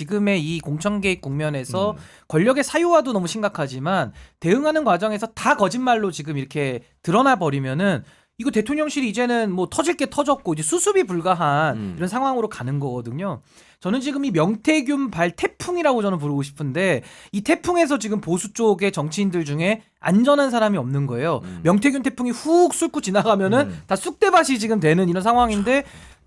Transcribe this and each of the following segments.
지금의 이 공천 개입 국면에서 권력의 사유화도 너무 심각하지만 대응하는 과정에서 다 거짓말로 지금 이렇게 드러나 버리면은 이거 대통령실이 이제는 뭐 터질 게 터졌고 이제 수습이 불가한 이런 상황으로 가는 거거든요. 저는 지금 이 명태균 발 태풍이라고 저는 부르고 싶은데 이 태풍에서 지금 보수 쪽의 정치인들 중에 안전한 사람이 없는 거예요. 명태균 태풍이 훅 훑고 지나가면은 다 쑥대밭이 지금 되는 이런 상황인데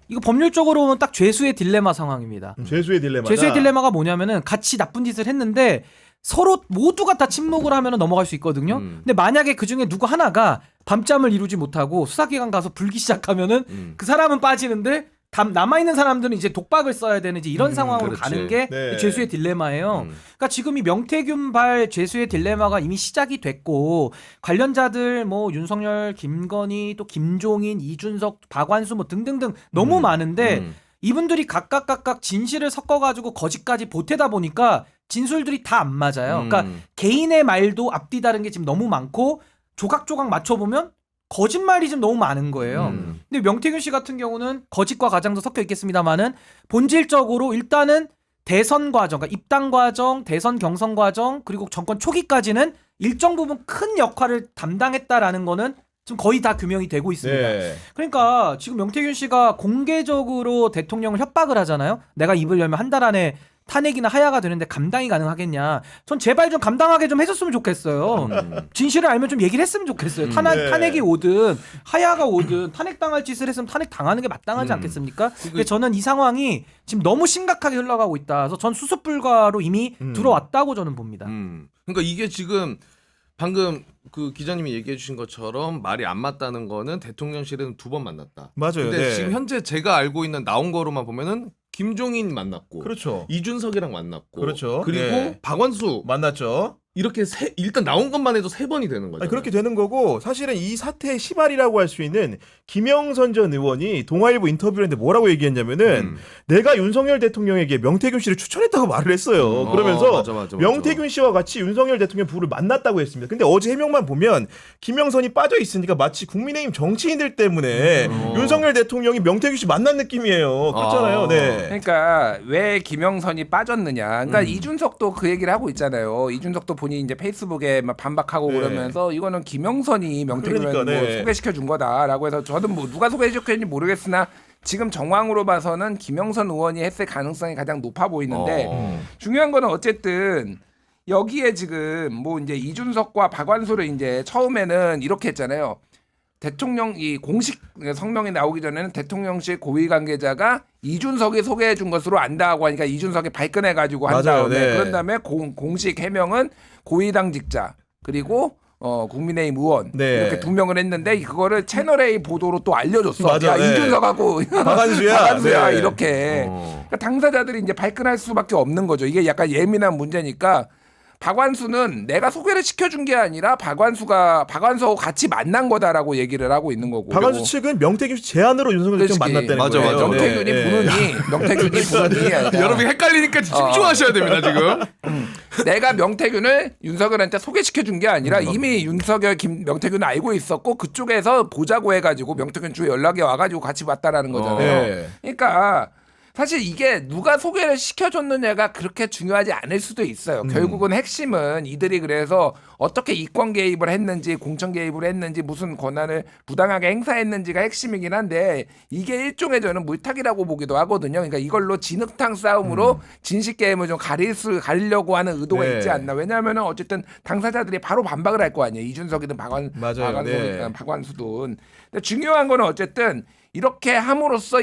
이거 법률적으로는 딱 죄수의 딜레마 상황입니다. 죄수의 딜레마다. 죄수의 딜레마가 뭐냐면은 같이 나쁜 짓을 했는데 서로 모두가 다 침묵을 하면 넘어갈 수 있거든요. 근데 만약에 그 중에 누구 하나가 밤잠을 이루지 못하고 수사기관 가서 불기 시작하면은 그 사람은 빠지는데 남아있는 사람들은 이제 독박을 써야 되는 이제 이런 상황으로 그렇지. 가는 게 네. 죄수의 딜레마예요. 그러니까 지금 이 명태균 발 죄수의 딜레마가 이미 시작이 됐고 관련자들 뭐 윤석열, 김건희, 또 김종인, 이준석, 박완수 뭐 등등등 너무 많은데 이분들이 각각 진실을 섞어가지고 거짓까지 보태다 보니까 진술들이 다 안 맞아요. 그러니까 개인의 말도 앞뒤 다른 게 지금 너무 많고 조각조각 맞춰보면 거짓말이 좀 너무 많은 거예요. 근데 명태균 씨 같은 경우는 거짓과 가장도 섞여 있겠습니다만은 본질적으로 일단은 대선 과정, 그러니까 입당 과정, 대선 경선 과정 그리고 정권 초기까지는 일정 부분 큰 역할을 담당했다라는 거는 지금 거의 다 규명이 되고 있습니다. 네. 그러니까 지금 명태균 씨가 공개적으로 대통령을 협박을 하잖아요. 내가 입을 열면 한 달 안에 탄핵이나 하야가 되는데 감당이 가능하겠냐. 전 제발 좀 감당하게 좀 해줬으면 좋겠어요. 진실을 알면 좀 얘기를 했으면 좋겠어요. 네. 탄핵이 오든 하야가 오든 탄핵당할 짓을 했으면 탄핵 당하는 게 마땅하지 않겠습니까? 근데 저는 이 상황이 지금 너무 심각하게 흘러가고 있다. 그래서 전 수습 불가로 이미 들어왔다고 저는 봅니다. 그러니까 이게 지금 방금 그 기자님이 얘기해 주신 것처럼 말이 안 맞다는 거는 대통령실에는 2번 만났다. 맞아요. 근데 네. 지금 현재 제가 알고 있는 나온 거로만 보면은 김종인 만났고 그렇죠. 이준석이랑 만났고 그렇죠. 그리고 네. 박완수 만났죠. 이렇게 일단 나온 것만 해도 3번이 되는 거죠. 아니, 그렇게 되는 거고 사실은 이 사태의 시발이라고 할 수 있는 김영선 전 의원이 동아일보 인터뷰를 했는데 뭐라고 얘기했냐면은 내가 윤석열 대통령에게 명태균 씨를 추천했다고 말을 했어요. 그러면서 맞아. 명태균 씨와 같이 윤석열 대통령 부부를 만났다고 했습니다. 근데 어제 해명만 보면 김영선이 빠져 있으니까 마치 국민의힘 정치인들 때문에 윤석열 대통령이 명태균 씨 만난 느낌이에요. 그렇잖아요. 네. 그러니까 왜 김영선이 빠졌느냐. 그러니까 이준석도 그 얘기를 하고 있잖아요. 이준석도 본인이 이제 페이스북에 막 반박하고 네. 그러면서 이거는 김영선이 명태균을 그러니까, 네. 뭐 소개시켜 준 거다라고 해서 저는 뭐 누가 소개시켰는지 모르겠으나 지금 정황으로 봐서는 김영선 의원이 했을 가능성이 가장 높아 보이는데 중요한 거는 어쨌든 여기에 지금 뭐 이제 이준석과 박완수를 이제 처음에는 이렇게 했잖아요. 대통령 이 공식 성명이 나오기 전에는 대통령실 고위 관계자가 이준석이 소개해 준 것으로 안다고 하니까 이준석이 발끈해 가지고 한 맞아요. 다음에 네. 그런 다음에 공식 해명은 고위 당직자 그리고 국민의힘 의원 네. 이렇게 2명을 했는데 그거를 채널A 보도로 또 알려줬어. 맞아, 야 네. 이준석하고 박완수야. 네. 이렇게 그러니까 당사자들이 이제 발끈할 수밖에 없는 거죠. 이게 약간 예민한 문제니까. 박완수는 내가 소개를 시켜준 게 아니라 박완수하고 같이 만난 거다라고 얘기를 하고 있는 거고. 박완수 측은 명태균 씨 제안으로 윤석열 대통령 만났다는 맞아, 거예요. 맞아. 명태균이 네. 부는이 여러분 헷갈리니까 집중하셔야 됩니다 지금. 내가 명태균을 윤석열한테 소개시켜준 게 아니라 이미 윤석열 명태균을 알고 있었고 그쪽에서 보자고 해가지고 명태균 주에 연락이 와가지고 같이 봤다라는 거잖아요. 네. 그러니까 사실 이게 누가 소개를 시켜줬느냐가 그렇게 중요하지 않을 수도 있어요. 결국은 핵심은 이들이 그래서 어떻게 이권 개입을 했는지 공천 개입을 했는지 무슨 권한을 부당하게 행사했는지가 핵심이긴 한데 이게 일종의 저는 물타기라고 보기도 하거든요. 그러니까 이걸로 진흙탕 싸움으로 진실 게임을 좀 가리려고 하는 의도가 네. 있지 않나. 왜냐하면 어쨌든 당사자들이 바로 반박을 할 거 아니에요. 이준석이든 맞아요. 네. 박완수든. 근데 중요한 거는 어쨌든 이렇게 함으로써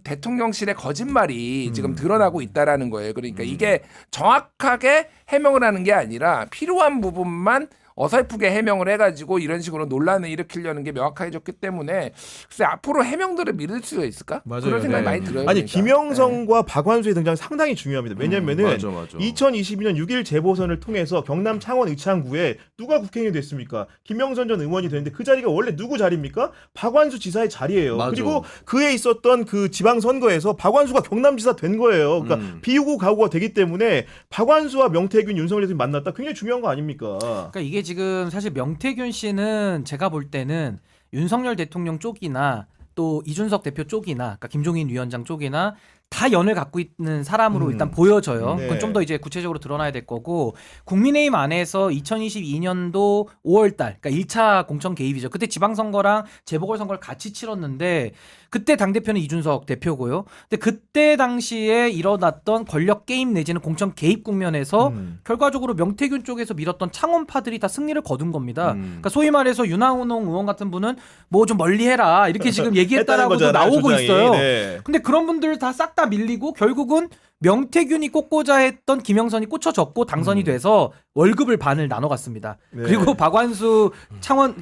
대통령실의 거짓말이 지금 드러나고 있다라는 거예요. 그러니까 이게 정확하게 해명을 하는 게 아니라 필요한 부분만 어설프게 해명을 해가지고 이런 식으로 논란을 일으키려는 게 명확해졌기 때문에 글쎄 앞으로 해명들을 믿을 수가 있을까? 맞아요. 그런 생각이 네. 많이 들어요. 아니 그러니까. 김영선과 박완수의 등장이 상당히 중요합니다. 왜냐면은 맞아. 2022년 6.1 재보선을 통해서 경남 창원 의창구에 누가 국회의원이 됐습니까? 김영선 전 의원이 됐는데 그 자리가 원래 누구 자리입니까? 박완수 지사의 자리예요. 맞아. 그리고 그에 있었던 그 지방선거에서 박완수가 경남지사 된 거예요. 그러니까 비우고 가고가 되기 때문에 박완수와 명태균, 윤석열 대통령이 만났다. 굉장히 중요한 거 아닙니까? 그러니까 이게 지금 사실 명태균 씨는 제가 볼 때는 윤석열 대통령 쪽이나 또 이준석 대표 쪽이나 그러니까 김종인 위원장 쪽이나 다 연을 갖고 있는 사람으로 일단 보여져요. 네. 그건 좀 더 이제 구체적으로 드러나야 될 거고 국민의힘 안에서 2022년도 5월달 그러니까 1차 공천 개입이죠. 그때 지방선거랑 재보궐선거를 같이 치렀는데 그때 당대표는 이준석 대표고요. 근데 그때 당시에 일어났던 권력 게임 내지는 공천 개입 국면에서 결과적으로 명태균 쪽에서 밀었던 창원파들이 다 승리를 거둔 겁니다. 그러니까 소위 말해서 윤하홍 의원 같은 분은 뭐 좀 멀리해라 이렇게 지금 얘기했다라고도 했다는 거잖아요, 나오고 주장이. 있어요. 네. 근데 그런 분들 다 싹 다 밀리고 결국은 명태균이 꽂고자 했던 김영선이 꽂혀졌고 당선이 돼서 월급을 반을 나눠 갔습니다. 네. 그리고 박완수 창원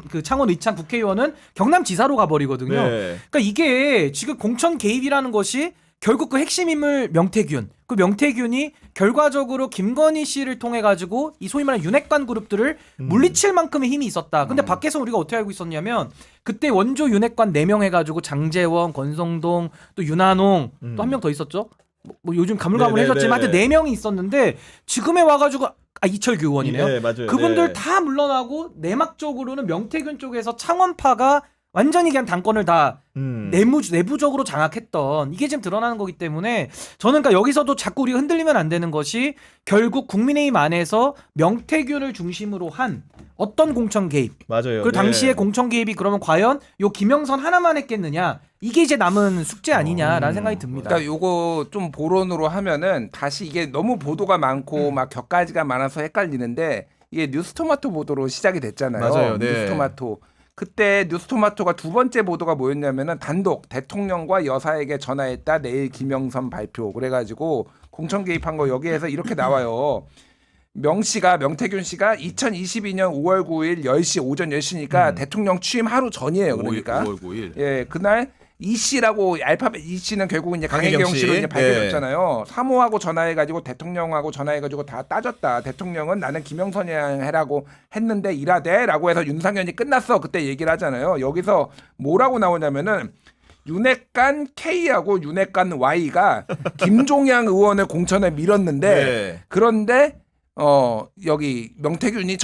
그 창원 의창 국회의원은 경남지사로 가버리거든요. 네. 그러니까 이게 지금 공천 개입이라는 것이 결국 그 핵심 인물 명태균, 그 명태균이 결과적으로 김건희 씨를 통해 가지고 이 소위 말하는 윤핵관 그룹들을 물리칠 만큼의 힘이 있었다. 근데 밖에서 우리가 어떻게 알고 있었냐면 그때 원조 윤핵관 4명 해가지고 장재원, 권성동, 또 윤한홍, 또 한 명 더 있었죠. 뭐 요즘 가물가물해졌지만 하여튼 4명이 있었는데 지금에 와가지고 이철규 의원이네요. 네, 맞아요. 그분들 네. 다 물러나고 내막적으로는 명태균 쪽에서 창원파가 완전히 그냥 당권을 다 내부적으로 장악했던 이게 지금 드러나는 거기 때문에 저는 그러니까 여기서도 자꾸 우리가 흔들리면 안 되는 것이 결국 국민의힘 안에서 명태균을 중심으로 한 어떤 공천 개입 맞아요. 그 당시에 네. 공천 개입이 그러면 과연 요 김영선 하나만 했겠느냐 이게 이제 남은 숙제 아니냐라는 생각이 듭니다. 그러니까 요거 좀 보론으로 하면은 다시 이게 너무 보도가 많고 막 격가지가 많아서 헷갈리는데 이게 뉴스토마토 보도로 시작이 됐잖아요. 맞아요. 네. 뉴스토마토. 그때 뉴스토마토가 두 번째 보도가 뭐였냐면은 단독 대통령과 여사에게 전화했다 내일 김영선 발표 그래가지고 공천 개입한 거 여기에서 이렇게 나와요. 명태균 씨가 2022년 5월 9일 10시 오전 10시니까 대통령 취임 하루 전이에요. 그러니까 5월 9일. 예, 그날 이 씨라고 알파벳 이 씨는 결국은 이제 강혜경 씨. 씨로 이제 네. 밝혀졌잖아요. 사모하고 전화해가지고 대통령하고 전화해가지고 다 따졌다. 대통령은 나는 김영선이랑 해라고 했는데 일하대라고 해서 윤상현이 끝났어. 그때 얘기를 하잖아요. 여기서 뭐라고 나오냐면은 윤핵관 K하고 윤핵관 Y가 김종양 의원을 공천에 밀었는데 네. 그런데 여기 명태균이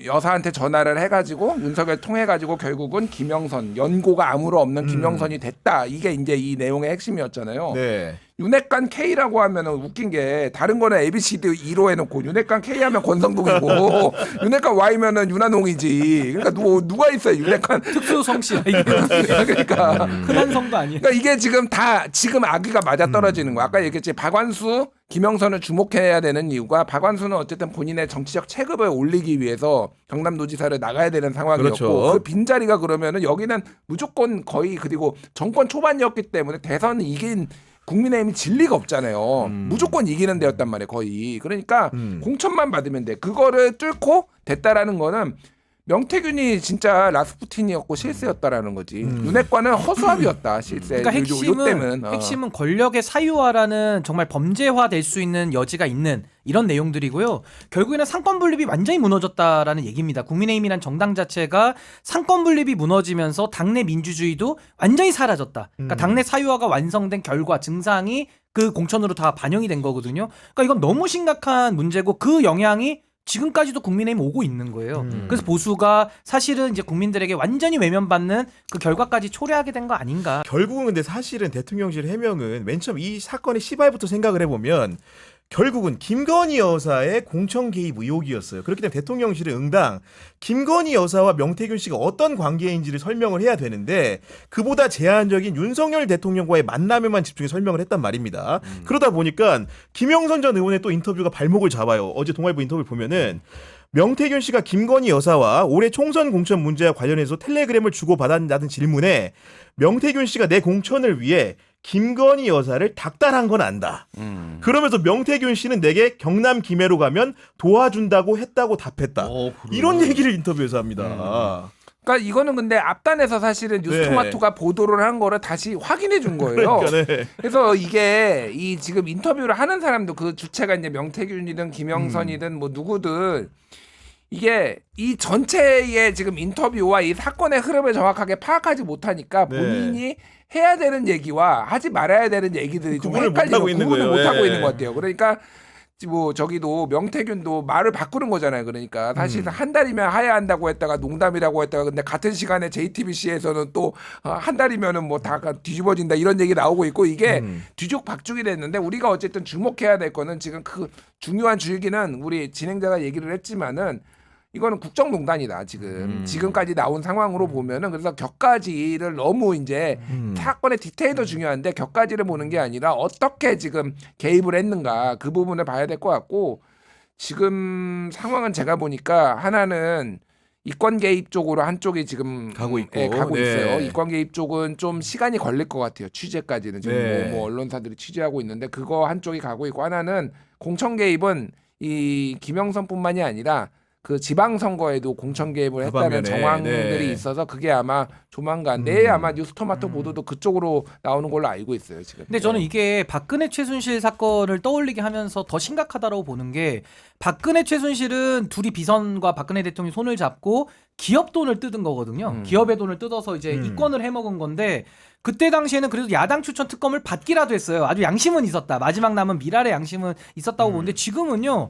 여사한테 전화를 해가지고 윤석열 통해가지고 결국은 김영선 연고가 아무런 없는 김영선이 됐다. 이게 이제 이 내용의 핵심이었잖아요. 네. 윤핵관 K라고 하면은 웃긴 게 다른 거는 ABCD 2로 해놓고 윤핵관 K 하면 권성동이고 윤핵관 Y면은 윤한홍이지. 그러니까 누가 있어요 윤핵관 특수 성씨 이게 그러니까 흔한 성도 아니에요. 그러니까 이게 지금 아기가 맞아 떨어지는 거야. 아까 얘기했지 박완수, 김영선을 주목해야 되는 이유가 박완수는 어쨌든 본인의 정치적 체급을 올리기 위해서 경남도지사를 나가야 되는 상황이었고 그렇죠. 그 빈자리가 그러면은 여기는 무조건 거의 그리고 정권 초반이었기 때문에 대선은 이긴 국민의힘이 질 리가 없잖아요. 무조건 이기는 데였단 말이에요, 거의. 그러니까 공천만 받으면 돼. 그거를 뚫고 됐다라는 거는 명태균이 진짜 라스푸틴이었고 실세였다라는 거지. 윤핵관은 허수아비였다, 실세. 그러니까 요 때문은. 핵심은 권력의 사유화라는 정말 범죄화 될 수 있는 여지가 있는 이런 내용들이고요. 결국에는 상권 분립이 완전히 무너졌다라는 얘기입니다. 국민의힘이란 정당 자체가 상권 분립이 무너지면서 당내 민주주의도 완전히 사라졌다. 그러니까 당내 사유화가 완성된 결과 증상이 그 공천으로 다 반영이 된 거거든요. 그러니까 이건 너무 심각한 문제고 그 영향이 지금까지도 국민의힘 오고 있는 거예요. 그래서 보수가 사실은 이제 국민들에게 완전히 외면받는 그 결과까지 초래하게 된 거 아닌가. 결국은 근데 사실은 대통령실 해명은 맨 처음 이 사건의 시발부터 생각을 해보면 결국은 김건희 여사의 공천 개입 의혹이었어요. 그렇기 때문에 대통령실은 응당 김건희 여사와 명태균 씨가 어떤 관계인지를 설명을 해야 되는데 그보다 제한적인 윤석열 대통령과의 만남에만 집중해 설명을 했단 말입니다. 그러다 보니까 김영선 전 의원의 또 인터뷰가 발목을 잡아요. 어제 동아일보 인터뷰를 보면은 명태균 씨가 김건희 여사와 올해 총선 공천 문제와 관련해서 텔레그램을 주고받았다는 질문에 명태균 씨가 내 공천을 위해 김건희 여사를 닥달한 건 안다. 그러면서 명태균 씨는 내게 경남 김해로 가면 도와준다고 했다고 답했다. 그래요? 이런 얘기를 인터뷰에서 합니다. 그러니까 이거는 근데 앞단에서 사실은 뉴스토마토가 보도를 한 거를 다시 확인해 준 거예요. 그러니까, 네. 그래서 이게 이 지금 인터뷰를 하는 사람도 그 주체가 이제 명태균이든 김영선이든 뭐 누구든 이게 이 전체의 지금 인터뷰와 이 사건의 흐름을 정확하게 파악하지 못하니까 네. 본인이 해야 되는 얘기와 하지 말아야 되는 얘기들이 좀 구분을 헷갈리고 못하고 있는 구분을 거예요. 못하고 예. 있는 것 같아요. 그러니까 뭐 저기도 명태균도 말을 바꾸는 거잖아요. 그러니까 사실 음. 한 달이면 하야한다고 했다가 농담이라고 했다가 근데 같은 시간에 JTBC에서는 또 한 달이면은 뭐 다 뒤집어진다 이런 얘기 나오고 있고 이게 뒤죽박죽이 됐는데 우리가 어쨌든 주목해야 될 거는 지금 그 중요한 줄기는 우리 진행자가 얘기를 했지만은 이거는 국정농단이다 지금 지금까지 나온 상황으로 보면은 그래서 격가지를 너무 이제 사건의 디테일도 중요한데 격가지를 보는 게 아니라 어떻게 지금 개입을 했는가 그 부분을 봐야 될 것 같고 지금 상황은 제가 보니까 하나는 이권 개입 쪽으로 한쪽이 지금 가고 있고. 가고 네. 있어요. 이권 개입 쪽은 좀 시간이 걸릴 것 같아요. 취재까지는 지금 네. 뭐 언론사들이 취재하고 있는데 그거 한쪽이 가고 있고 하나는 공천 개입은 이 김영선뿐만이 아니라 그 지방선거에도 공천 개입을 그 했다는 방면에, 정황들이 네. 있어서 그게 아마 조만간 내일 아마 뉴스토마토 보도도 그쪽으로 나오는 걸로 알고 있어요 지금. 근데 저는 이게 박근혜 최순실 사건을 떠올리게 하면서 더 심각하다고 보는 게 박근혜 최순실은 둘이 비선과 박근혜 대통령이 손을 잡고 기업 돈을 뜯은 거거든요. 기업의 돈을 뜯어서 이제 이권을 해먹은 건데 그때 당시에는 그래도 야당 추천 특검을 받기라도 했어요. 아주 양심은 있었다. 마지막 남은 미랄의 양심은 있었다고 보는데 지금은요.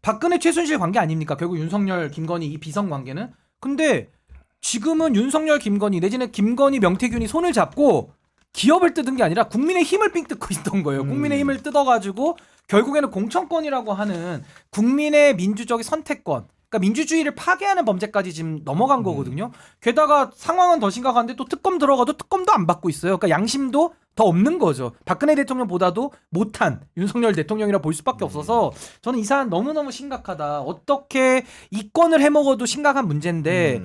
박근혜 최순실 관계 아닙니까? 결국 윤석열 김건희 이 비선 관계는. 근데 지금은 윤석열 김건희 내지는 김건희 명태균이 손을 잡고 기업을 뜯은 게 아니라 국민의 힘을 삥 뜯고 있던 거예요. 국민의 힘을 뜯어가지고 결국에는 공천권이라고 하는 국민의 민주적인 선택권, 그러니까 민주주의를 파괴하는 범죄까지 지금 넘어간 거거든요. 게다가 상황은 더 심각한데 또 특검 들어가도 특검도 안 받고 있어요. 그러니까 양심도 더 없는 거죠. 박근혜 대통령보다도 못한 윤석열 대통령이라 볼 수밖에 없어서 저는 이 사안 너무너무 심각하다. 어떻게 이권을 해먹어도 심각한 문제인데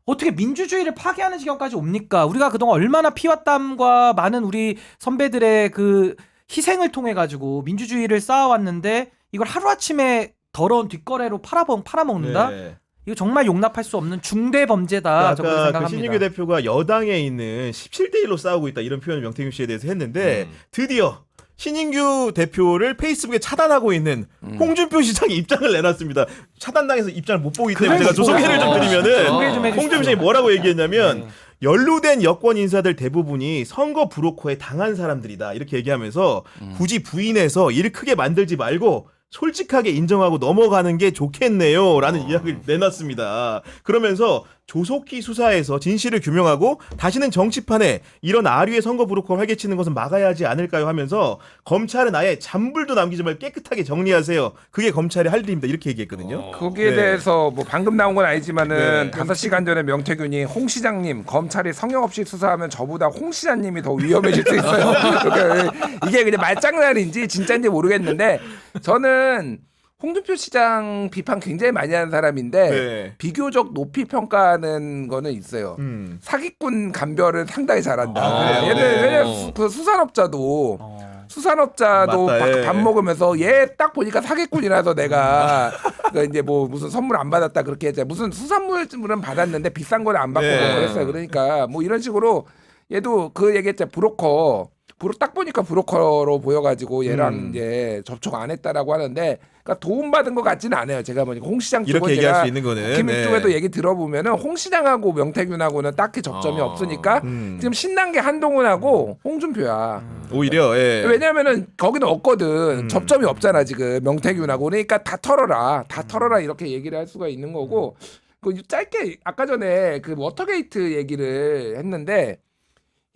어떻게 민주주의를 파괴하는 지경까지 옵니까? 우리가 그동안 얼마나 피와 땀과 많은 우리 선배들의 그 희생을 통해 가지고 민주주의를 쌓아왔는데 이걸 하루아침에 더러운 뒷거래로 팔아먹는다? 네. 이거 정말 용납할 수 없는 중대 범죄다. 저는 아까 그 생각합니다. 신인규 대표가 여당에 있는 17대 1로 싸우고 있다 이런 표현을 명태균 씨에 대해서 했는데 드디어 신인규 대표를 페이스북에 차단하고 있는 홍준표 시장이 입장을 내놨습니다. 차단당해서 입장을 못 보기 때문에 제가 소개를 좀 드리면은 소개 좀 해주십시오. 홍준표 시장이 뭐라고 얘기했냐면 연루된 여권 인사들 대부분이 선거 브로커에 당한 사람들이다 이렇게 얘기하면서 굳이 부인해서 일 크게 만들지 말고 솔직하게 인정하고 넘어가는 게 좋겠네요 라는 이야기를 내놨습니다. 그러면서 조속히 수사해서 진실을 규명하고 다시는 정치판에 이런 아류의 선거 브로커를 활개치는 것은 막아야 하지 않을까요 하면서 검찰은 아예 잔불도 남기지 말고 깨끗하게 정리하세요. 그게 검찰의 할 일입니다. 이렇게 얘기했거든요. 거기에 네. 대해서 뭐 방금 나온 건 네. 아니지만은 5시간 전에 명태균이 홍 시장님 검찰이 성역 없이 수사하면 저보다 홍 시장님이 더 위험해질 수 있어요. 그러니까 이게 그냥 말장난인지 진짜인지 모르겠는데 저는 홍준표 시장 비판 굉장히 많이 하는 사람인데 네. 비교적 높이 평가하는 거는 있어요. 사기꾼 감별을 상당히 잘한다. 그래요? 얘는 네. 왜냐면 그 수산업자도 맞다, 예. 밥 먹으면서 얘 딱 보니까 사기꾼이라서 내가 그 이제 뭐 무슨 선물 안 받았다 그렇게 했잖아요. 무슨 수산물은 받았는데 비싼 거를 안 받고 네. 그랬어요. 그러니까 뭐 이런 식으로 얘도 그 얘기했잖아요. 딱 보니까 브로커로 보여가지고 얘랑 이제 접촉 안 했다라고 하는데, 그러니까 도움 받은 것 같지는 않아요. 제가 보니까 홍 시장 쪽은 이렇게 얘기할 제가 수 있는 거는, 김 네. 쪽에도 얘기 들어보면은 홍 시장하고 명태균하고는 딱히 접점이 없으니까 지금 신난 게 한동훈하고 홍준표야. 오히려 예. 왜냐면은 거기는 없거든. 접점이 없잖아 지금 명태균하고. 그러니까 다 털어라 이렇게 얘기를 할 수가 있는 거고. 그 짧게 아까 전에 그 워터게이트 얘기를 했는데.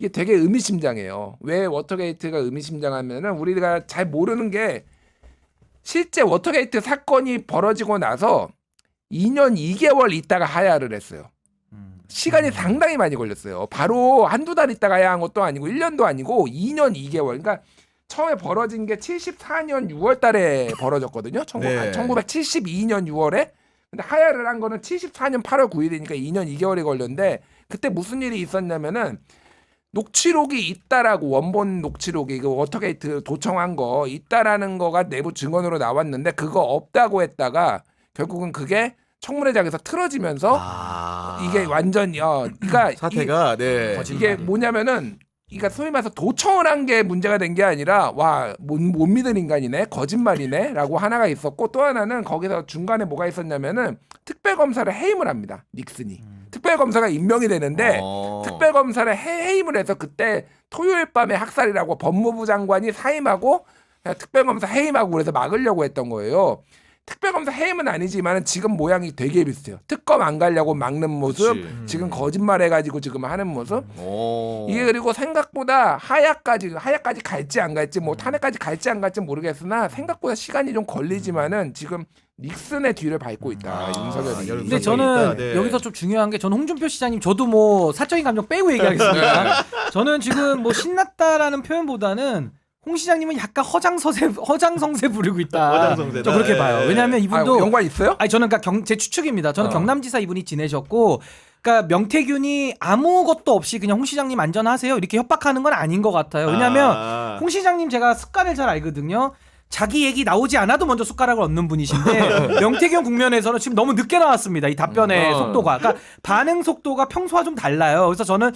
이게 되게 의미심장해요. 왜 워터게이트가 의미심장하면은 우리가 잘 모르는 게 실제 워터게이트 사건이 벌어지고 나서 2년 2개월 있다가 하야를 했어요. 시간이 상당히 많이 걸렸어요. 바로 한두 달 있다가 하야한 것도 아니고 1년도 아니고 2년 2개월. 그러니까 처음에 벌어진 게 74년 6월 달에 벌어졌거든요. 네. 1972년 6월에. 근데 하야를 한 거는 74년 8월 9일이니까 2년 2개월이 걸렸는데 그때 무슨 일이 있었냐면은 녹취록이 있다라고 원본 녹취록이 그 워터게이트 도청한 거 있다라는 거가 내부 증언으로 나왔는데 그거 없다고 했다가 결국은 그게 청문회장에서 틀어지면서 이게 완전 그러니까 사태가 네. 이게 뭐냐면은 그러니까 소위 말해서 도청을 한 게 문제가 된 게 아니라 못 믿는 인간이네 거짓말이네라고 하나가 있었고 또 하나는 거기서 중간에 뭐가 있었냐면은 특별검사를 해임을 합니다. 닉슨이 특별검사가 임명이 되는데 특별검사를 해임을 해서 그때 토요일 밤에 학살이라고 법무부 장관이 사임하고 그냥 특별검사 해임하고 그래서 막으려고 했던 거예요. 특별검사 해임은 아니지만 지금 모양이 되게 비슷해요. 특검 안 가려고 막는 모습, 그치. 지금 거짓말해가지고 지금 하는 모습. 오. 이게 그리고 생각보다 하야까지 갈지 안 갈지 뭐 탄핵까지 갈지 안 갈지 모르겠으나 생각보다 시간이 좀 걸리지만은 지금 닉슨의 뒤를 밟고 있다 윤석열이. 근데 윤석열이 저는 있다. 네. 여기서 좀 중요한 게 저는 홍준표 시장님 저도 뭐 사적인 감정 빼고 얘기하겠습니다. 저는 지금 뭐 신났다라는 표현보다는 홍 시장님은 약간 허장성세 부리고 있다. 허장성세다. 저 그렇게 봐요. 예. 왜냐하면 이분도 연관 있어요? 아니 저는 그러니까 제 추측입니다. 저는 경남지사 이분이 지내셨고, 그러니까 명태균이 아무것도 없이 그냥 홍 시장님 안전하세요 이렇게 협박하는 건 아닌 것 같아요. 왜냐하면 홍 시장님 제가 습관을 잘 알거든요. 자기 얘기 나오지 않아도 먼저 숟가락을 얹는 분이신데 명태균 국면에서는 지금 너무 늦게 나왔습니다. 이 답변의 속도가. 그러니까 반응 속도가 평소와 좀 달라요. 그래서 저는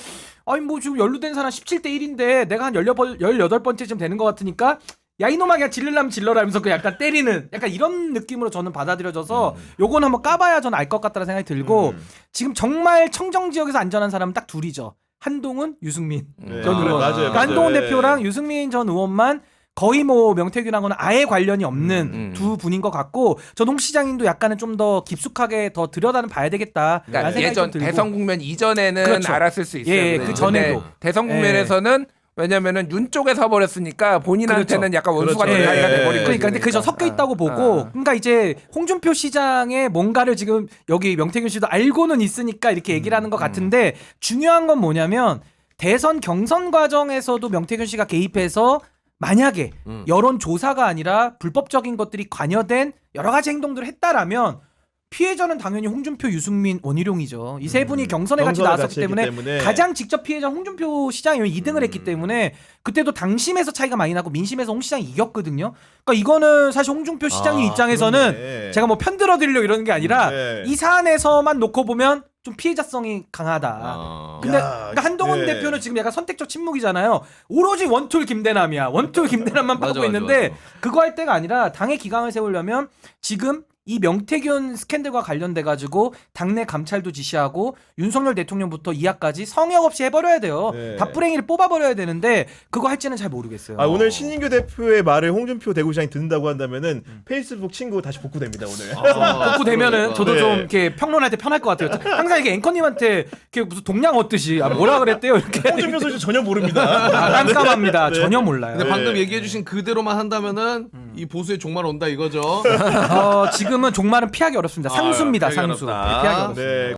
아니 뭐 지금 연루된 사람 17대 1인데 내가 한 18번째쯤 되는 것 같으니까 야 이놈아 그냥 질르려면 질러라 하면서 그 약간 때리는 약간 이런 느낌으로 저는 받아들여져서 요건 한번 까봐야 저는 알 것 같다는 생각이 들고 지금 정말 청정 지역에서 안전한 사람은 딱 둘이죠. 한동훈, 유승민 전 의원. 맞아요. 그러니까 한동훈 네. 대표랑 유승민 전 의원만 거의 뭐 명태균하고는 아예 관련이 없는 두 분인 것 같고, 전 홍 시장님도 약간은 좀 더 깊숙하게 더 들여다는 봐야 되겠다. 그러니까 생각이 예전 좀 들고. 대선 국면 이전에는 그렇죠. 알았을 수 있어요. 예, 근데 그 전에도. 근데 대선 국면에서는 왜냐면은 윤 쪽에 서버렸으니까 본인한테는 그렇죠. 약간 원수가 그렇죠. 된 사이가 예. 돼버린 거죠. 그러니까 근데 그게 저 섞여 있다고 보고, 그러니까 이제 홍준표 시장의 뭔가를 지금 여기 명태균 씨도 알고는 있으니까 이렇게 얘기를 하는 것 같은데, 중요한 건 뭐냐면 대선 경선 과정에서도 명태균 씨가 개입해서 만약에 여론 조사가 아니라 불법적인 것들이 관여된 여러 가지 행동들을 했다라면 피해자는 당연히 홍준표, 유승민, 원희룡이죠. 이 세 분이 경선에 같이 경선에 나왔었기 같이 했기 때문에 때문에. 가장 직접 피해자 홍준표 시장이 2등을 했기 때문에 그때도 당심에서 차이가 많이 나고 민심에서 홍 시장이 이겼거든요. 그러니까 이거는 사실 홍준표 시장님 입장에서는 그러네. 제가 뭐 편들어 드리려고 이러는 게 아니라 네. 이 사안에서만 놓고 보면 좀 피해자성이 강하다. 근데 야, 그러니까 한동훈 네. 대표는 지금 약간 선택적 침묵이잖아요. 오로지 원툴 김대남이야. 원툴 김대남만 맞아, 받고 맞아, 있는데 맞아. 그거 할 때가 아니라 당의 기강을 세우려면 지금 이 명태균 스캔들과 관련돼 가지고 당내 감찰도 지시하고 윤석열 대통령부터 이하까지 성역 없이 해버려야 돼요. 네. 답부랭이를 뽑아버려야 되는데 그거 할지는 잘 모르겠어요. 오늘 신인규 대표의 말을 홍준표 대구시장이 듣는다고 한다면은 페이스북 친구 다시 복구됩니다 오늘. 복구되면은 저도 네. 좀 이렇게 평론할 때 편할 것 같아요. 항상 이게 앵커님한테 이렇게 무슨 동양 얻듯이 뭐라 그랬대요 이렇게. 홍준표 소식 전혀 모릅니다. 깜깜합니다. 네. 전혀 몰라요. 근데 방금 얘기해주신 그대로만 한다면은 이 보수의 종말 온다 이거죠. 지금은 종말은 피하기 어렵습니다. 상수입니다. 피하기 상수. 어렵다. 네, 피하기 어렵습니다. 네.